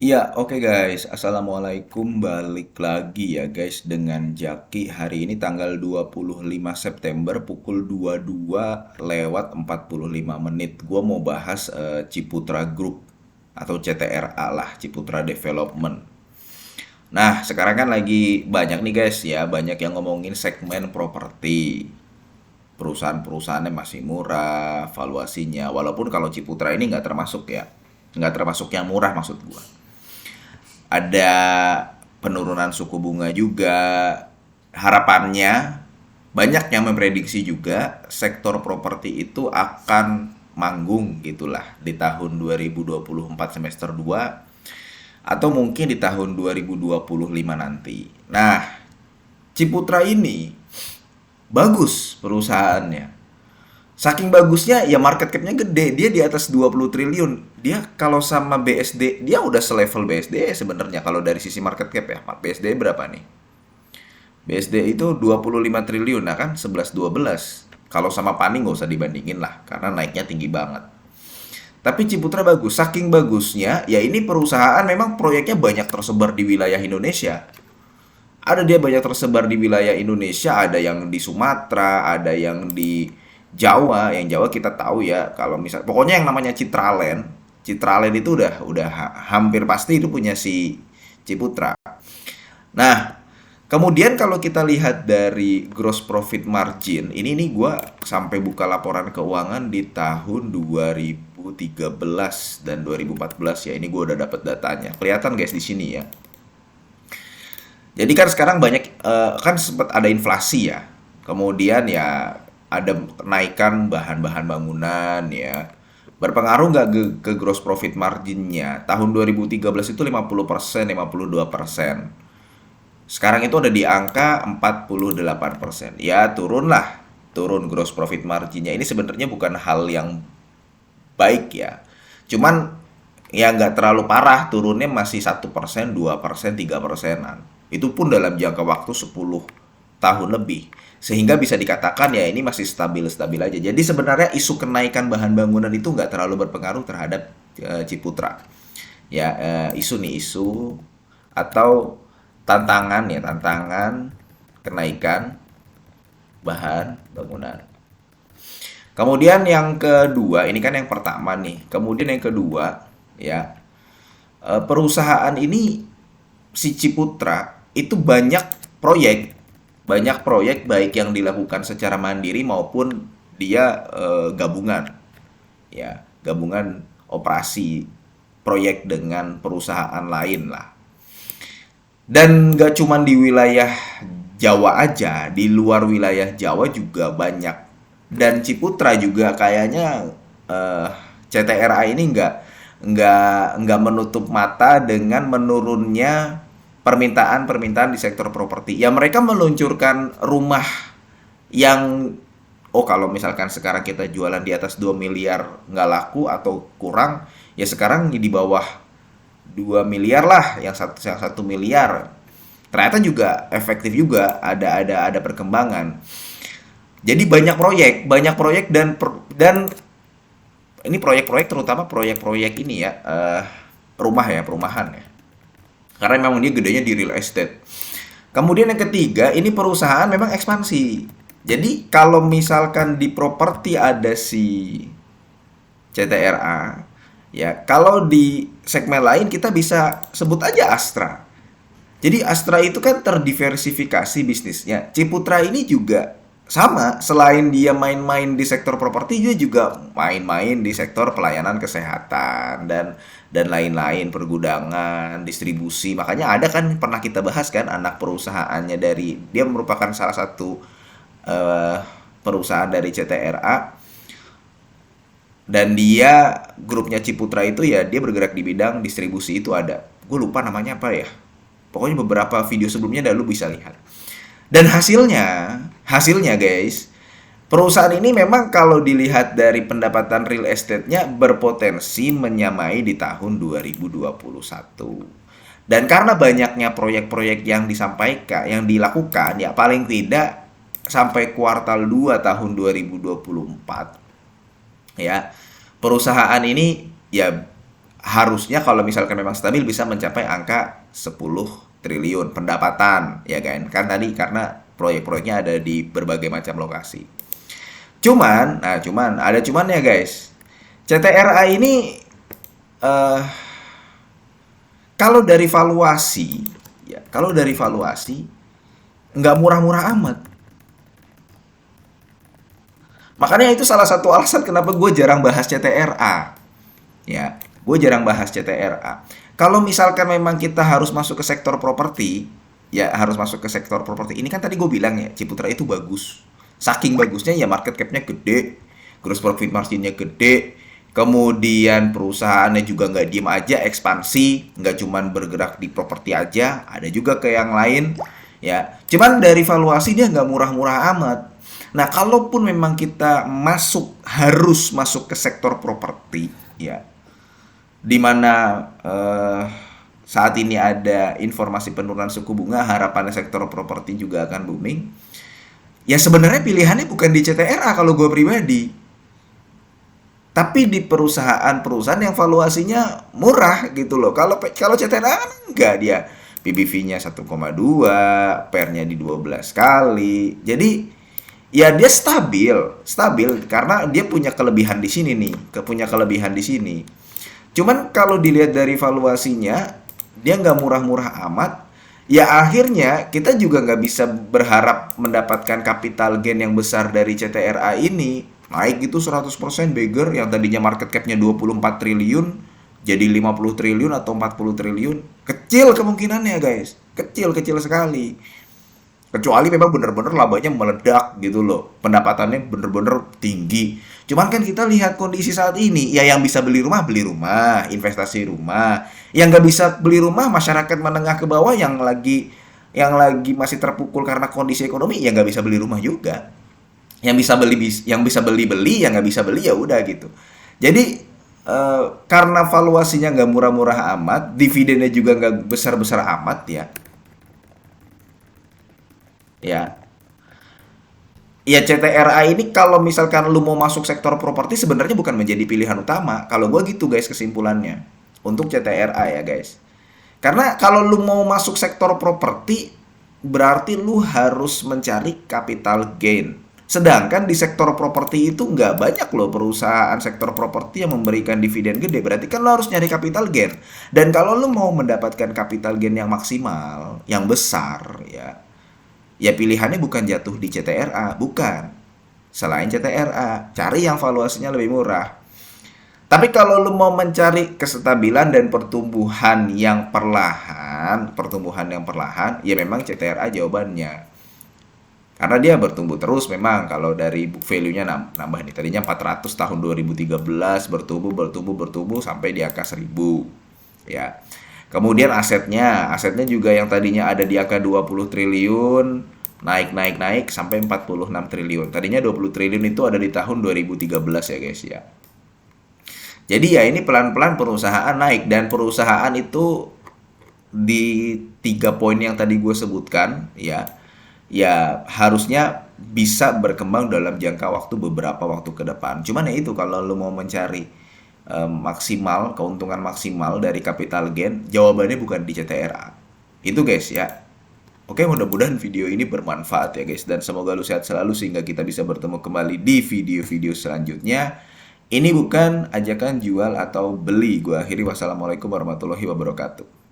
Iya, oke guys. Assalamualaikum. Balik lagi ya guys dengan Jaki. Hari ini tanggal 25 September pukul 22 lewat 45 menit. Gua mau bahas Ciputra Group atau CTRA lah, Ciputra Development. Nah, sekarang kan lagi banyak nih guys ya, banyak yang ngomongin segmen properti. Perusahaan-perusahaannya masih murah, valuasinya. Walaupun kalau Ciputra ini nggak termasuk ya, nggak termasuk yang murah maksud gua. Ada penurunan suku bunga juga. Harapannya banyak yang memprediksi juga sektor properti itu akan manggung gitulah di tahun 2024 semester 2 atau mungkin di tahun 2025 nanti. Nah, Ciputra ini bagus perusahaannya. Saking bagusnya ya market cap-nya gede, dia di atas 20 triliun. Dia kalau sama BSD, dia udah selevel BSD sebenarnya kalau dari sisi market cap ya. BSD berapa nih? BSD itu 25 triliun, nah kan 11-12. Kalau sama Pani nggak usah dibandingin lah, karena naiknya tinggi banget. Tapi Ciputra bagus, saking bagusnya, ya ini perusahaan memang proyeknya banyak tersebar di wilayah Indonesia. Ada dia banyak tersebar di wilayah Indonesia, ada yang di Sumatera, ada yang di Jawa. Yang Jawa kita tahu ya, kalau misal pokoknya yang namanya Citraland, Citraland itu udah hampir pasti itu punya si Ciputra. Nah, kemudian kalau kita lihat dari gross profit margin, ini nih gua sampai buka laporan keuangan di tahun 2013 dan 2014 ya. Ini gua udah dapat datanya. Kelihatan guys di sini ya. Jadi kan sekarang banyak kan sempat ada inflasi ya. Kemudian ya ada kenaikan bahan-bahan bangunan ya. Berpengaruh nggak ke gross profit marginnya? Tahun 2013 itu 50%, 52%. Sekarang itu ada di angka 48%. Ya turun lah, turun gross profit marginnya. Ini sebenarnya bukan hal yang baik ya. Cuman ya nggak terlalu parah, turunnya masih 1%, 2%, 3%-an. Itu pun dalam jangka waktu 10 tahun lebih. Sehingga bisa dikatakan ya ini masih stabil-stabil aja. Jadi sebenarnya isu kenaikan bahan bangunan itu nggak terlalu berpengaruh terhadap Ciputra. Ya, isu nih isu atau tantangan ya, tantangan kenaikan bahan bangunan. Kemudian yang kedua, ini kan yang pertama nih. Kemudian yang kedua, ya, perusahaan ini si Ciputra itu banyak proyek baik yang dilakukan secara mandiri maupun dia gabungan, ya, gabungan operasi proyek dengan perusahaan lain lah. Dan nggak cuma di wilayah Jawa aja, di luar wilayah Jawa juga banyak. Dan Ciputra juga kayaknya eh, CTRA ini nggak menutup mata dengan menurunnya permintaan-permintaan di sektor properti. Ya mereka meluncurkan rumah yang kalau misalkan sekarang kita jualan di atas 2 miliar nggak laku atau kurang, ya sekarang di bawah 2 miliar lah, yang satu miliar. Ternyata juga efektif juga, ada perkembangan. Jadi banyak proyek dan ini proyek-proyek terutama proyek-proyek ini ya, rumah ya, perumahan ya. Karena memang dia gedenya di real estate. Kemudian yang ketiga, ini perusahaan memang ekspansi. Jadi kalau misalkan di properti ada si CTRA, ya kalau di segmen lain kita bisa sebut aja Astra. Jadi Astra itu kan terdiversifikasi bisnisnya. Ciputra ini juga sama, selain dia main-main di sektor properti, dia juga main-main di sektor pelayanan kesehatan dan lain-lain, pergudangan, distribusi. Makanya ada kan pernah kita bahas kan anak perusahaannya dari dia merupakan salah satu eh, perusahaan dari CTRA dan dia grupnya Ciputra itu ya dia bergerak di bidang distribusi itu ada. Gue lupa namanya apa ya. Pokoknya beberapa video sebelumnya dah lu bisa lihat. Dan hasilnya guys, perusahaan ini memang kalau dilihat dari pendapatan real estate-nya berpotensi menyamai di tahun 2021. Dan karena banyaknya proyek-proyek yang disampaikan, yang dilakukan, ya paling tidak sampai kuartal 2 tahun 2024, ya, perusahaan ini ya harusnya kalau misalkan memang stabil bisa mencapai angka 10 triliun pendapatan, ya kan? Kan tadi karena proyek-proyeknya ada di berbagai macam lokasi. Cuman ada cumannya guys. CTRA ini eh kalau dari valuasi nggak murah-murah amat. Makanya itu salah satu alasan kenapa gue jarang bahas CTRA. Ya, gue jarang bahas CTRA. Kalau misalkan memang kita harus masuk ke sektor properti, ya harus masuk ke sektor properti. Ini kan tadi gue bilang ya, Ciputra itu bagus. Saking bagusnya ya market cap-nya gede, gross profit margin-nya gede, kemudian perusahaannya juga nggak diem aja, ekspansi, nggak cuman bergerak di properti aja, ada juga ke yang lain, ya. Cuman dari valuasi dia nggak murah-murah amat. Nah, kalaupun memang kita harus masuk ke sektor properti, ya, di mana saat ini ada informasi penurunan suku bunga, harapannya sektor properti juga akan booming. Ya sebenarnya pilihannya bukan di CTRA kalau gue pribadi, tapi di perusahaan-perusahaan yang valuasinya murah gitu loh. Kalau CTRA kan enggak, dia PBV-nya 1,2, PER-nya di 12 kali. Jadi ya dia stabil karena dia punya kelebihan di sini nih, punya kelebihan di sini. Cuman kalau dilihat dari valuasinya, dia nggak murah-murah amat. Ya akhirnya kita juga nggak bisa berharap mendapatkan capital gain yang besar dari CTRA ini. Naik gitu 100% beggar yang tadinya market cap-nya 24 triliun jadi 50 triliun atau 40 triliun. Kecil kemungkinannya guys. Kecil sekali. Kecuali memang bener-bener labanya meledak gitu loh. Pendapatannya bener-bener tinggi. Cuman kan kita lihat kondisi saat ini. Ya yang bisa beli rumah, investasi rumah. Yang nggak bisa beli rumah, masyarakat menengah ke bawah yang lagi masih terpukul karena kondisi ekonomi, ya nggak bisa beli rumah juga. Yang bisa beli, yang nggak bisa beli ya udah gitu. Jadi karena valuasinya nggak murah-murah amat, dividennya juga nggak besar-besar amat ya. Ya, ya CTRA ini kalau misalkan lu mau masuk sektor properti sebenarnya bukan menjadi pilihan utama. Kalau gua gitu guys kesimpulannya. Untuk CTRA ya guys. Karena kalau lu mau masuk sektor properti berarti lu harus mencari capital gain. Sedangkan di sektor properti itu nggak banyak loh perusahaan sektor properti yang memberikan dividen gede. Berarti kan lo harus nyari capital gain. Dan kalau lu mau mendapatkan capital gain yang maksimal, yang besar ya, ya pilihannya bukan jatuh di CTRA, bukan. Selain CTRA, cari yang valuasinya lebih murah. Tapi kalau lu mau mencari kestabilan dan pertumbuhan yang perlahan, ya memang CTRA jawabannya. Karena dia bertumbuh terus memang kalau dari book value-nya nambah nih. Tadinya 400 tahun 2013 bertumbuh sampai di angka 1000. Ya. Kemudian asetnya juga yang tadinya ada di angka 20 triliun, naik sampai 46 triliun. Tadinya 20 triliun itu ada di tahun 2013 ya guys ya. Jadi ya ini pelan-pelan perusahaan naik dan perusahaan itu di 3 poin yang tadi gue sebutkan ya harusnya bisa berkembang dalam jangka waktu beberapa waktu ke depan. Cuman ya itu kalau lo mau mencari keuntungan maksimal dari capital gain, jawabannya bukan di CTRA. Itu guys ya. Oke, mudah-mudahan video ini bermanfaat ya guys, dan semoga lu sehat selalu sehingga kita bisa bertemu kembali di video-video selanjutnya. Ini bukan ajakan jual atau beli. Gua akhiri, wassalamualaikum warahmatullahi wabarakatuh.